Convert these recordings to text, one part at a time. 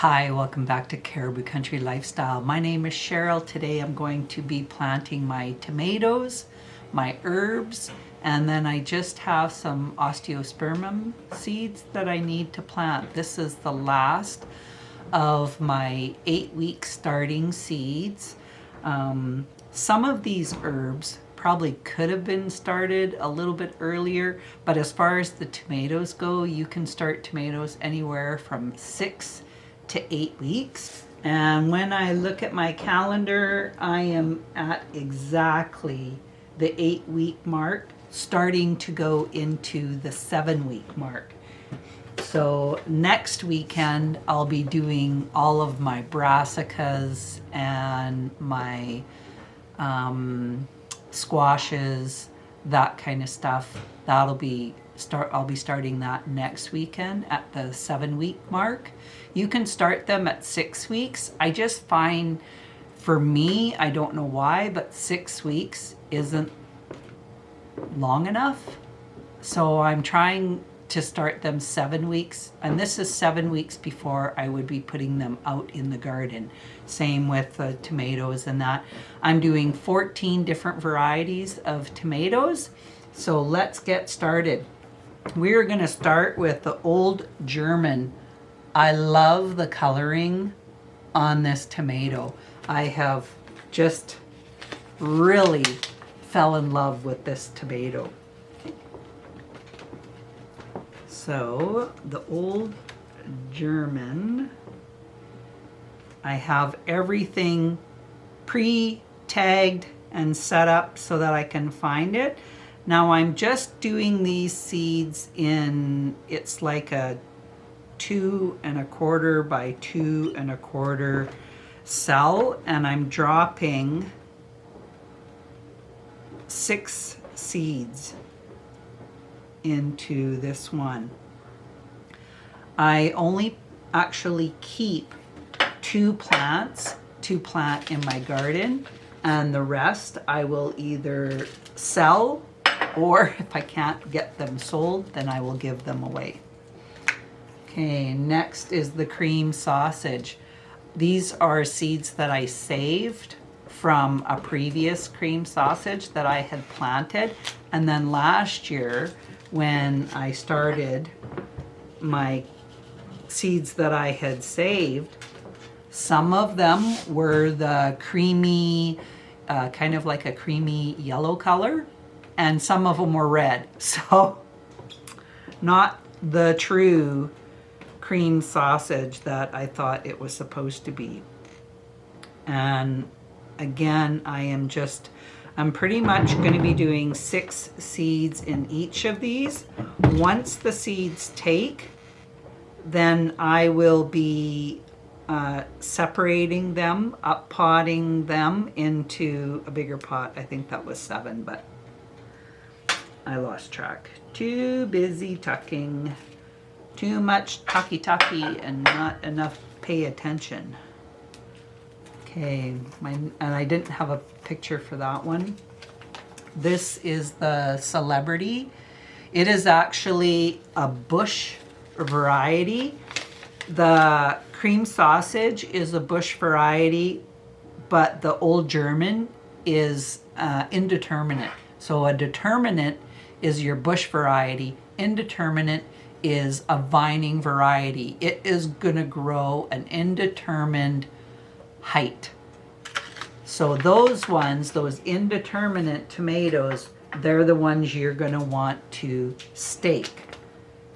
Hi, welcome back to Caribou Country Lifestyle. My name is Cheryl. Today I'm going to be planting my tomatoes, my herbs, and then I just have some Osteospermum seeds that I need to plant. This is the last of my 8-week starting seeds. Some of these herbs probably could have been started a little bit earlier, but as far as the tomatoes go, you can start tomatoes anywhere from 6 to 8 weeks. And when I look at my calendar, I am at exactly the 8-week mark, starting to go into the 7-week mark. So next weekend I'll be doing all of my brassicas and my squashes, that kind of stuff. I'll be starting that next weekend at the 7-week mark. You can start them at 6 weeks. I just find, for me, I don't know why, but 6 weeks isn't long enough. So I'm trying to start them 7 weeks, and this is 7 weeks before I would be putting them out in the garden. Same with the tomatoes and that. I'm doing 14 different varieties of tomatoes. So let's get started. We're going to start with the Old German. I love the coloring on this tomato. I have just really fell in love with this tomato. So the Old German, I have everything pre-tagged and set up so that I can find it. Now I'm just doing these seeds in, it's like a 2 1/4 by 2 1/4 cell, and I'm dropping 6 seeds into this one. I only actually keep 2 plants to plant in my garden, and the rest I will either sell, or if I can't get them sold, then I will give them away. Okay, next is the cream sausage. These are seeds that I saved from a previous cream sausage that I had planted. And then last year, when I started my seeds that I had saved, some of them were the creamy, kind of like a creamy yellow color, and some of them were red. So not the true cream sausage that I thought it was supposed to be. And again, I'm pretty much going to be doing 6 seeds in each of these. Once the seeds take, then I will be separating them, up potting them into a bigger pot. I think that was 7, but I lost track. Too busy tucking. Too much tucky and not enough pay attention. Okay, and I didn't have a picture for that one. This is the Celebrity. It is actually a bush variety. The cream sausage is a bush variety, but the Old German is indeterminate. So a determinate is your bush variety. Indeterminate is a vining variety. It is going to grow an indeterminate height. So those ones, those indeterminate tomatoes, they're the ones you're going to want to stake.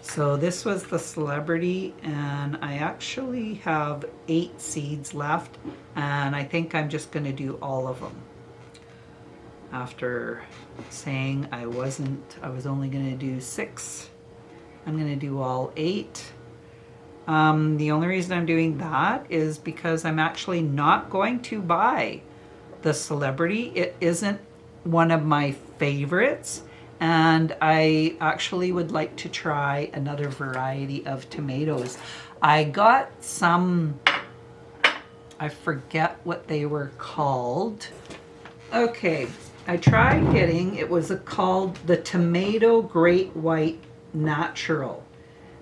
So this was the Celebrity, and I actually have 8 seeds left, and I think I'm just going to do all of them. After saying I was only going to do 6, I'm going to do all 8. The only reason I'm doing that is because I'm actually not going to buy the Celebrity. It isn't one of my favorites, and I actually would like to try another variety of tomatoes. I got some, I forget what they were called. Okay, I tried getting, it was called the Tomato Great White Natural,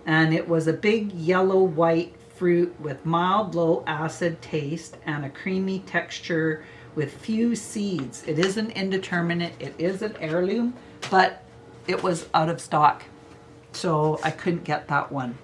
and it was a big yellow white fruit with mild low acid taste and a creamy texture with few seeds. It is an indeterminate, it is an heirloom, but it was out of stock, so I couldn't get that one.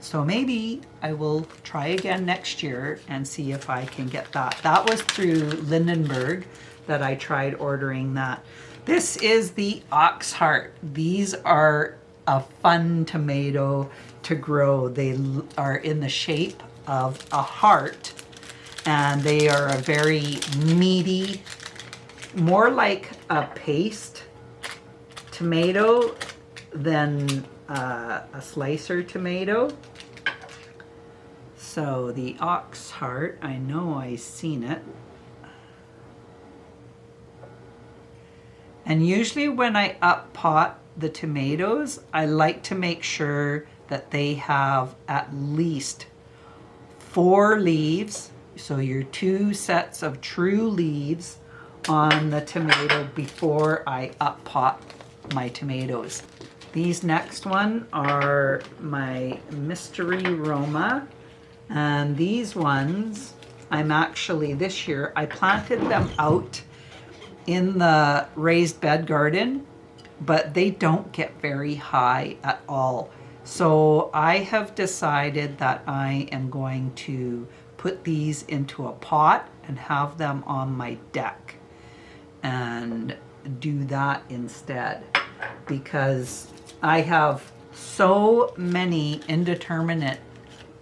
So maybe I will try again next year and see if I can get that. That was through Lindenberg that I tried ordering that. This is the ox heart. These are a fun tomato to grow. They are in the shape of a heart, and they are a very meaty, more like a paste tomato than a slicer tomato. So the ox heart, I know I've seen it. And usually when I up pot the tomatoes, I like to make sure that they have at least 4 leaves. So your 2 sets of true leaves on the tomato before I up pot my tomatoes. These next one are my Mystery Roma. And these ones, I'm actually, this year, I planted them out in the raised bed garden, but they don't get very high at all. So I have decided that I am going to put these into a pot and have them on my deck and do that instead, because I have so many indeterminate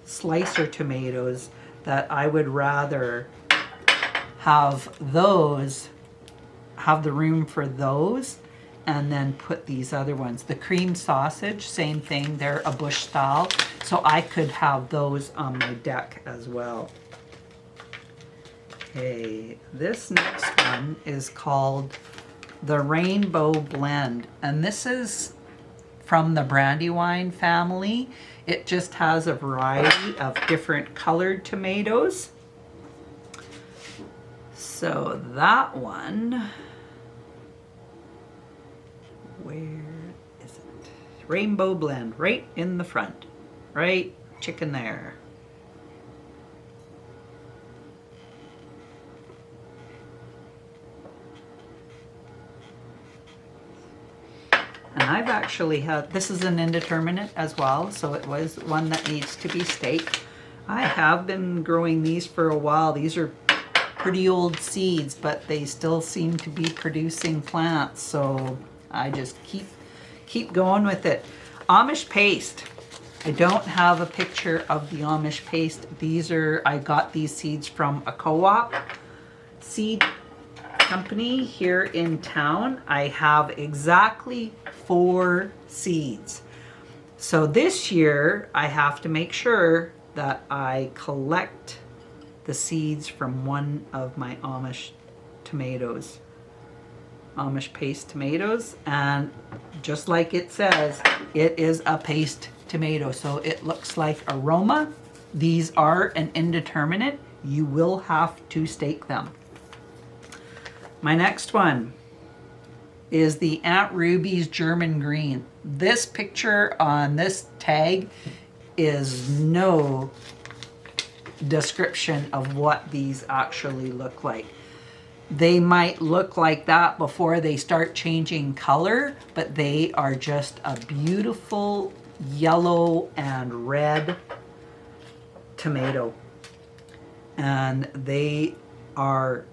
slicer tomatoes that I would rather have those, have the room for those, and then put these other ones. The cream sausage, same thing, they're a bush style, so I could have those on my deck as well. Okay, this next one is called the Rainbow Blend, and this is from the Brandywine family. It just has a variety of different colored tomatoes. So that one, where is it? Rainbow Blend, right in the front, right chicken there. And I've actually had, this is an indeterminate as well, so it was one that needs to be staked. I have been growing these for a while. These are pretty old seeds, but they still seem to be producing plants, so I just keep going with it. Amish paste. I don't have a picture of the Amish paste. These are, I got these seeds from a co-op seed company here in town. I have exactly 4 seeds. So this year I have to make sure that I collect the seeds from one of my Amish tomatoes, Amish paste tomatoes, and just like it says, it is a paste tomato, so it looks like aroma. These are an indeterminate. You will have to stake them. My next one is the Aunt Ruby's German Green. This picture on this tag is no description of what these actually look like. They might look like that before they start changing color, but they are just a beautiful yellow and red tomato. And they are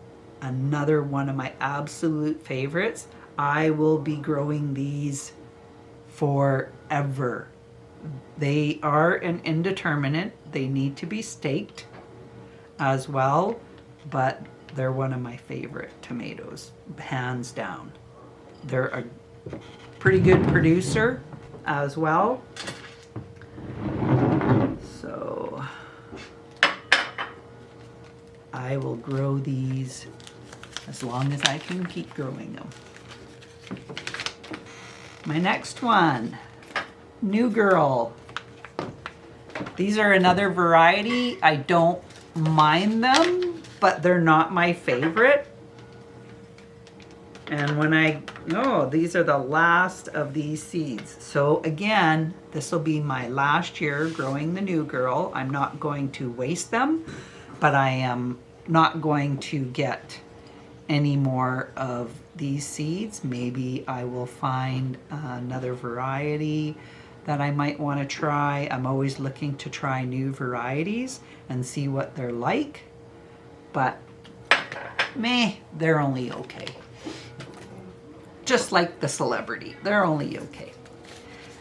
another one of my absolute favorites. I will be growing these forever. They are an indeterminate. They need to be staked as well, but they're one of my favorite tomatoes, hands down. They're a pretty good producer as well. So I will grow these as long as I can keep growing them. My next one, New Girl. These are another variety. I don't mind them, but they're not my favorite. And when these are the last of these seeds. So again, this will be my last year growing the new girl. I'm not going to waste them, but I am not going to get any more of these seeds. Maybe I will find another variety that I might want to try. I'm always looking to try new varieties and see what they're like, but they're only okay. Just like the celebrity, they're only okay.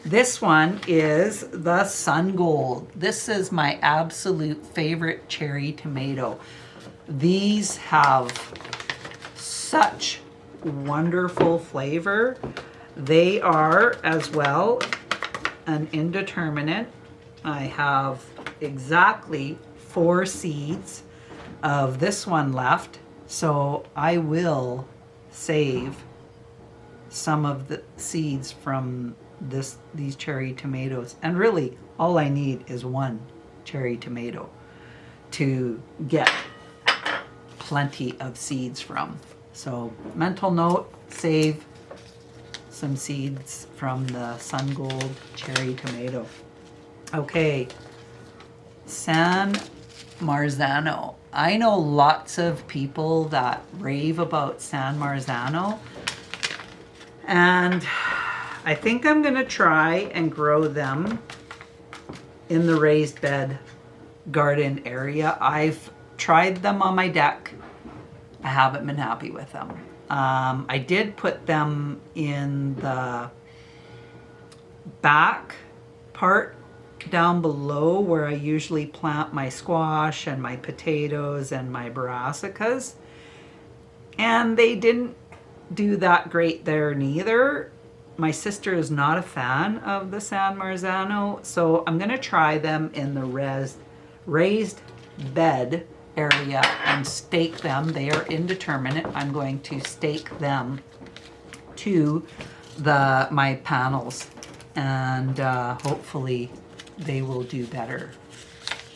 This one is the Sun Gold. This is my absolute favorite cherry tomato. These have such wonderful flavor. They are as well an indeterminate. I have exactly 4 seeds of this one left, so I will save some of the seeds from these cherry tomatoes. And really, all I need is 1 cherry tomato to get plenty of seeds from. So mental note, save some seeds from the Sun Gold cherry tomato. Okay, San Marzano. I know lots of people that rave about San Marzano, and I think I'm gonna try and grow them in the raised bed garden area. I've tried them on my deck. I haven't been happy with them. I did put them in the back part down below where I usually plant my squash and my potatoes and my brassicas, and they didn't do that great there neither. My sister is not a fan of the San Marzano, so I'm gonna try them in the raised bed area and stake them. They are indeterminate. I'm going to stake them to my panels, and hopefully they will do better.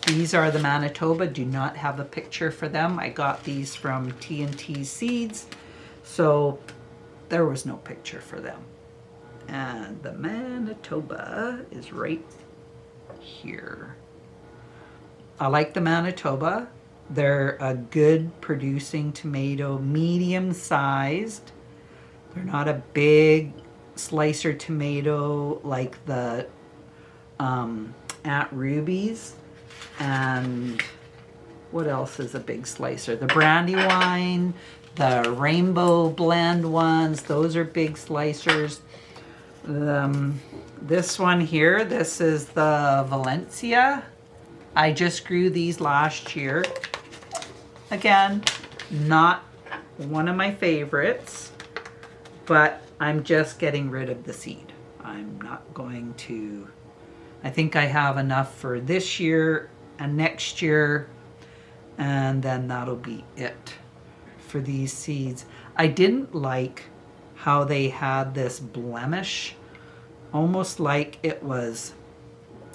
These are the Manitoba. Do not have a picture for them. I got these from T&T Seeds, so there was no picture for them. And the Manitoba is right here. I like the Manitoba. They're a good producing tomato, medium sized. They're not a big slicer tomato like the Aunt Ruby's. And what else is a big slicer? The Brandywine, the Rainbow Blend ones, those are big slicers. This one here, this is the Valencia. I just grew these last year. Again, not one of my favorites, but I'm just getting rid of the seed. I'm not going to, I think I have enough for this year and next year, and then that'll be it for these seeds. I didn't like how they had this blemish, almost like it was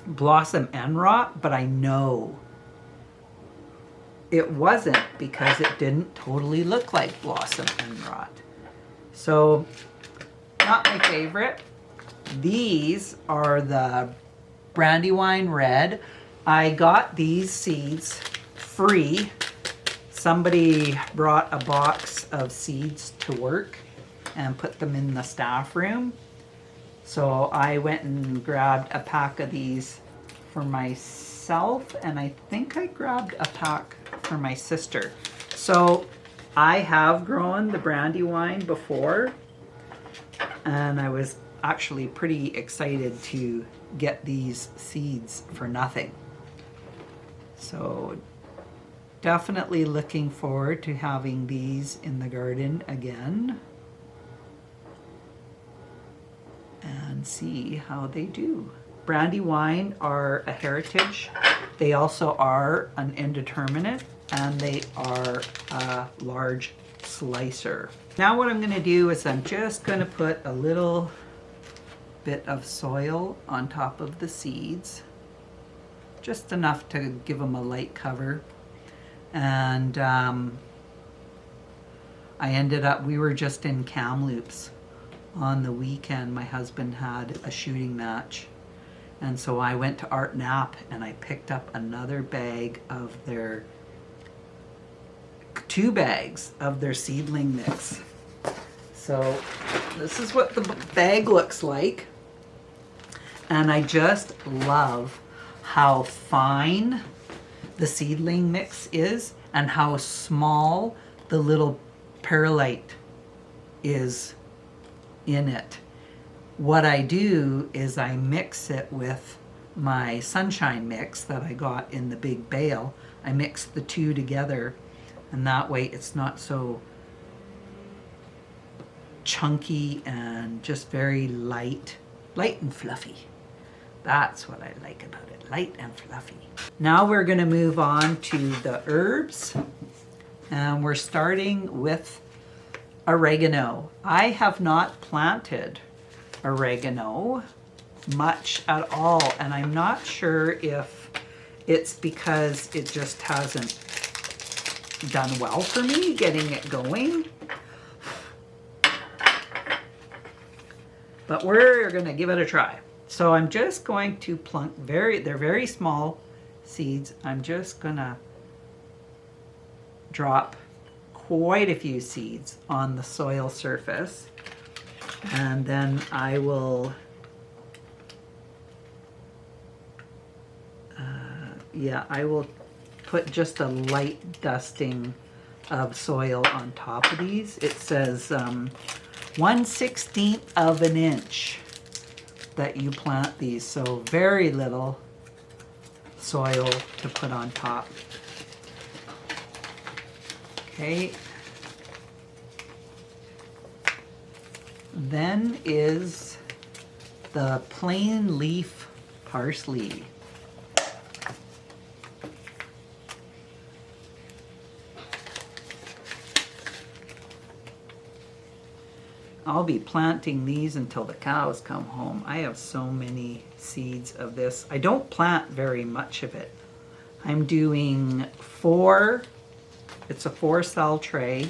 blossom end rot, but I know it wasn't because it didn't totally look like blossom end rot. So, not my favorite. These are the Brandywine Red. I got these seeds free. Somebody brought a box of seeds to work and put them in the staff room. So I went and grabbed a pack of these for myself, and I think I grabbed a pack for my sister. So I have grown the Brandywine before, and I was actually pretty excited to get these seeds for nothing. So definitely looking forward to having these in the garden again and see how they do. Brandywine are a heritage. They also are an indeterminate, and they are a large slicer. Now what I'm going to do is I'm just going to put a little bit of soil on top of the seeds, just enough to give them a light cover. And I we were just in Kamloops on the weekend. My husband had a shooting match. And so I went to Art Knapp and I picked up another bag of their, 2 bags of their seedling mix. So this is what the bag looks like. And I just love how fine the seedling mix is and how small the little perlite is in it. What I do is I mix it with my sunshine mix that I got in the big bale. I mix the 2 together, and that way it's not so chunky and just very light and fluffy. That's what I like about it, light and fluffy. Now we're going to move on to the herbs, and we're starting with oregano. I have not planted oregano much at all, and I'm not sure if it's because it just hasn't done well for me getting it going. But we're going to give it a try. So I'm just going to plunk they're very small seeds. I'm just going to drop quite a few seeds on the soil surface. And then I will, I will put just a light dusting of soil on top of these. It says 1/16 of an inch that you plant these, so very little soil to put on top. Okay. Then is the plain leaf parsley. I'll be planting these until the cows come home. I have so many seeds of this. I don't plant very much of it. I'm doing 4, it's a 4-cell tray.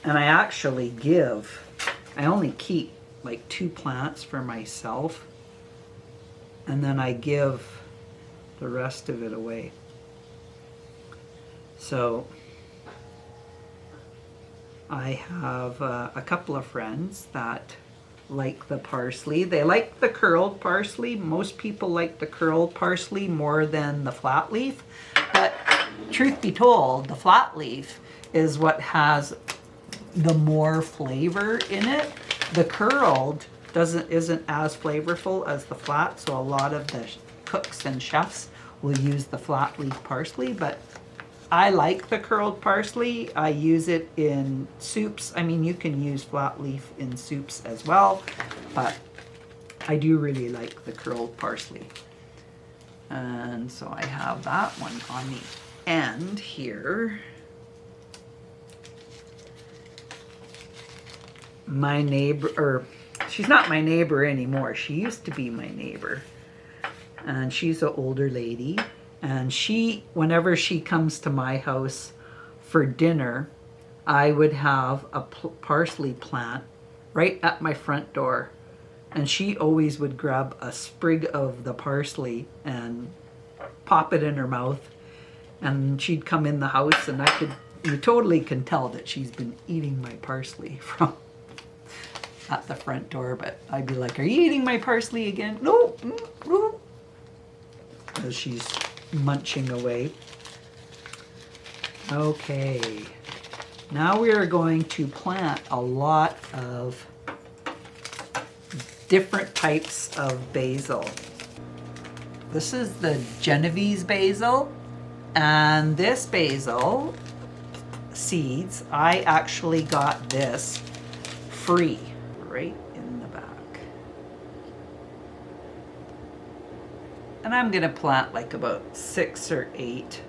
And I actually I only keep like 2 plants for myself. And then I give the rest of it away. So I have a couple of friends that like the parsley. They like the curled parsley. Most people like the curled parsley more than the flat leaf. But truth be told, the flat leaf is what has the more flavor in it. The curled isn't as flavorful as the flat, so a lot of the cooks and chefs will use the flat leaf parsley, but I like the curled parsley. I use it in soups. I mean, you can use flat leaf in soups as well, but I do really like the curled parsley. And so I have that one on the end here. My neighbor, or she's not my neighbor anymore. She used to be my neighbor. And she's an older lady. And whenever she comes to my house for dinner, I would have a parsley plant right at my front door. And she always would grab a sprig of the parsley and pop it in her mouth. And she'd come in the house, and you totally can tell that she's been eating my parsley from at the front door. But I'd be like, "Are you eating my parsley again?" "No, no." As she's munching away. Okay, now we are going to plant a lot of different types of basil. This is the Genovese basil, and this basil seeds, I actually got this free right in the back. And I'm gonna plant like about 6 or 8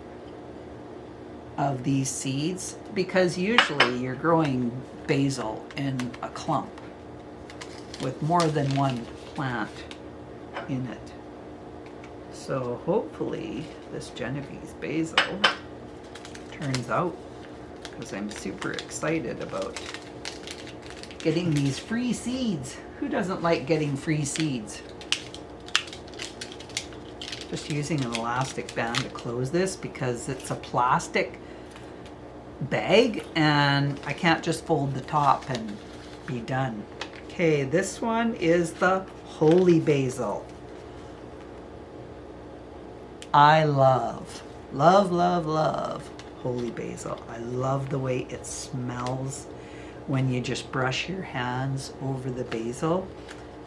of these seeds, because usually you're growing basil in a clump with more than one plant in it. So hopefully this Genovese basil turns out because I'm super excited about getting these free seeds. Who doesn't like getting free seeds? Just using an elastic band to close this because it's a plastic bag and I can't just fold the top and be done. Okay, this one is the holy basil. I love holy basil. I love the way it smells when you just brush your hands over the basil.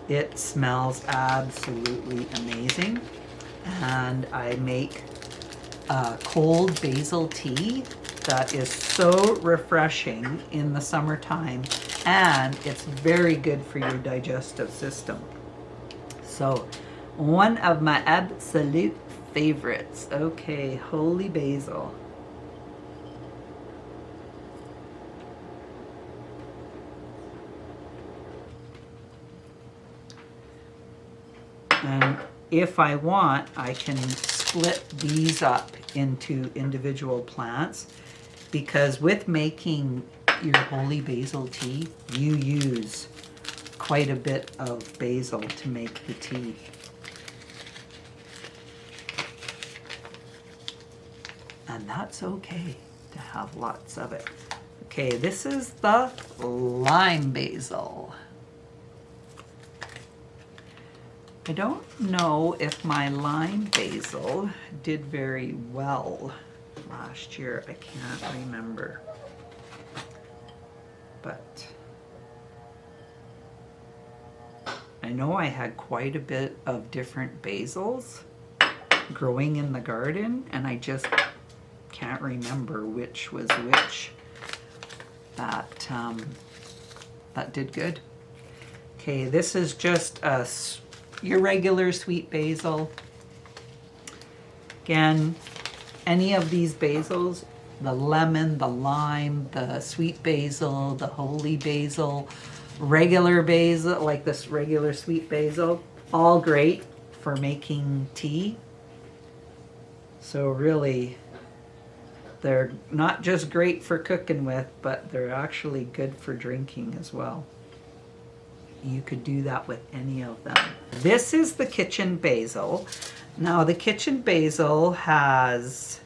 It smells absolutely amazing. And I make a cold basil tea that is so refreshing in the summertime, and it's very good for your digestive system. So, one of my absolute favorites. Okay, holy basil. And if I want, I can split these up into individual plants, because with making your holy basil tea, you use quite a bit of basil to make the tea. And that's okay to have lots of it. Okay, this is the lime basil. I don't know if my lime basil did very well last year. I can't remember. But I know I had quite a bit of different basils growing in the garden, and I just can't remember which was which that did good. Okay, this is just your regular sweet basil. Again, any of these basils, the lemon, the lime, the sweet basil, the holy basil, regular basil, like this regular sweet basil, all great for making tea. So really, they're not just great for cooking with, but they're actually good for drinking as well. You could do that with any of them. This is the kitchen basil. Now the kitchen basil has,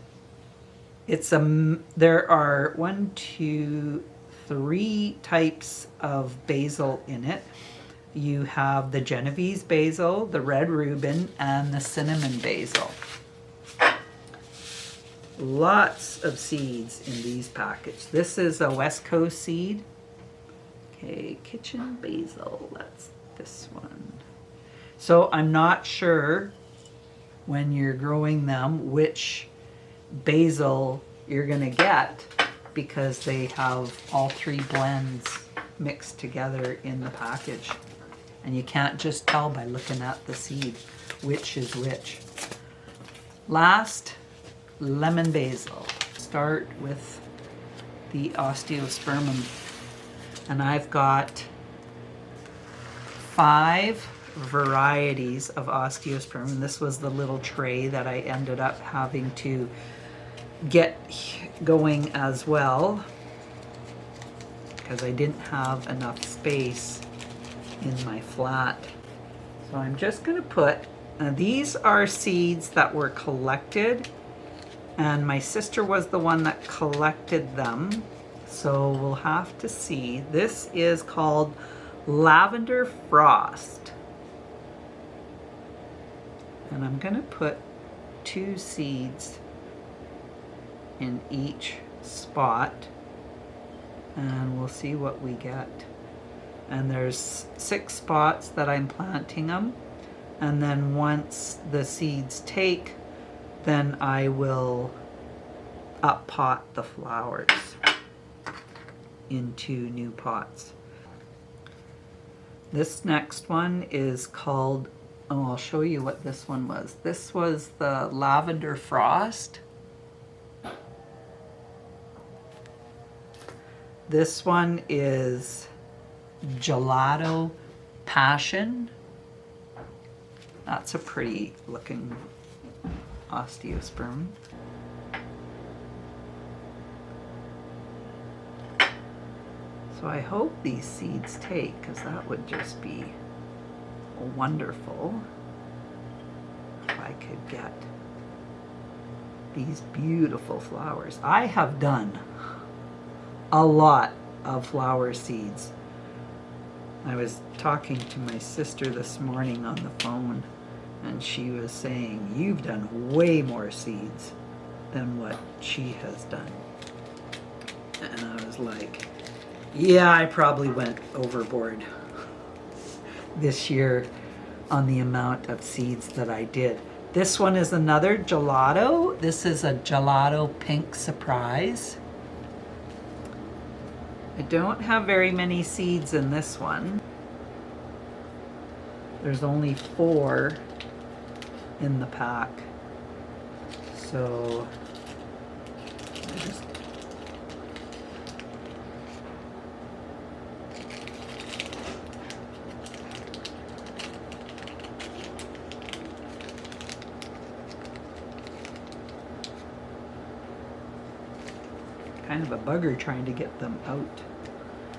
there are 1, 2, 3 types of basil in it. You have the Genovese basil, the red Reuben, and the cinnamon basil. Lots of seeds in these packets. This is a West Coast seed. Okay, kitchen basil, that's this one. So I'm not sure when you're growing them which basil you're gonna get, because they have all 3 blends mixed together in the package. And you can't just tell by looking at the seed which is which. Last, lemon basil. Start with the Osteospermum. And I've got 5 varieties of Osteospermum. This was the little tray that I ended up having to get going as well, because I didn't have enough space in my flat. So I'm just going to put, these are seeds that were collected, and my sister was the one that collected them. So we'll have to see. This is called Lavender Frost. And I'm going to put 2 seeds in each spot, and we'll see what we get. And there's 6 spots that I'm planting them. And then once the seeds take, then I will up pot the flowers into new pots. This next one is called, oh, I'll show you what this one was. This was the Lavender Frost. This one is Gelato Passion. That's a pretty looking Osteospermum. So I hope these seeds take, because that would just be wonderful if I could get these beautiful flowers. I have done a lot of flower seeds. I was talking to my sister this morning on the phone, and she was saying, you've done way more seeds than what she has done. And I was like, yeah, I probably went overboard this year on the amount of seeds that I did. This one is another gelato. This is a gelato pink surprise. I don't have very many seeds in this one. There's only 4 in the pack. So I just kind of a bugger trying to get them out.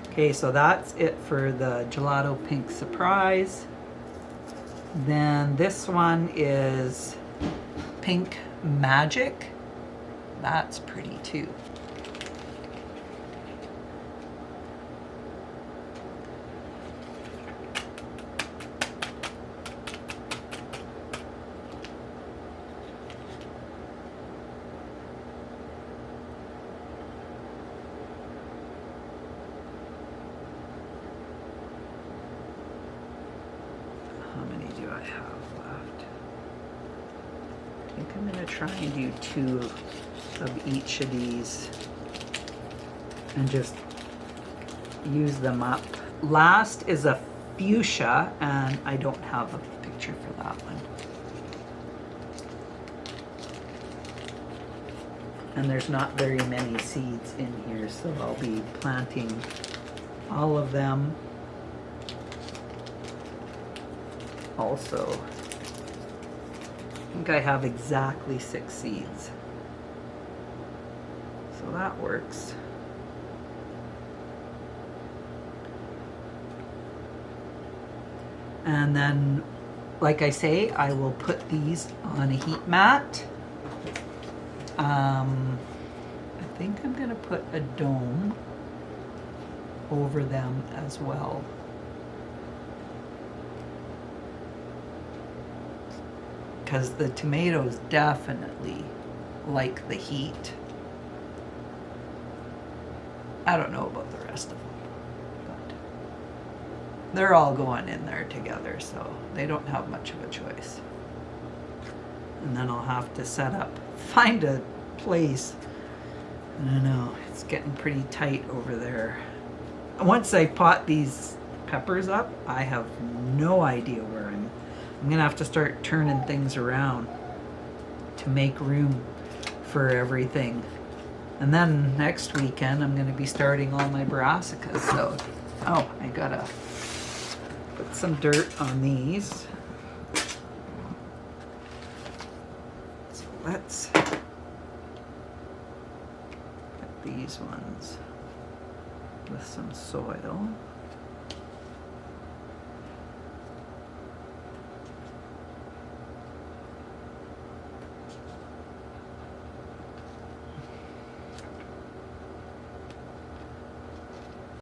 Okay, so that's it for the gelato pink surprise. Then this one is pink magic. That's pretty too. How many do I have left? I think I'm going to try and do 2 of each of these and just use them up. Last is a fuchsia, and I don't have a picture for that one. And there's not very many seeds in here, so I'll be planting all of them. Also, I think I have exactly 6 seeds. So that works. And then, like I say, I will put these on a heat mat. I think I'm going to put a dome over them as well. Because the tomatoes definitely like the heat. I don't know about the rest of them, but they're all going in there together, so they don't have much of a choice. And then I'll have to find a place. I don't know, it's getting pretty tight over there. Once I pot these peppers up, I have no idea where I'm gonna have to start turning things around to make room for everything. And then next weekend I'm gonna be starting all my brassicas. So, oh, I gotta put some dirt on these. So let's get these ones with some soil.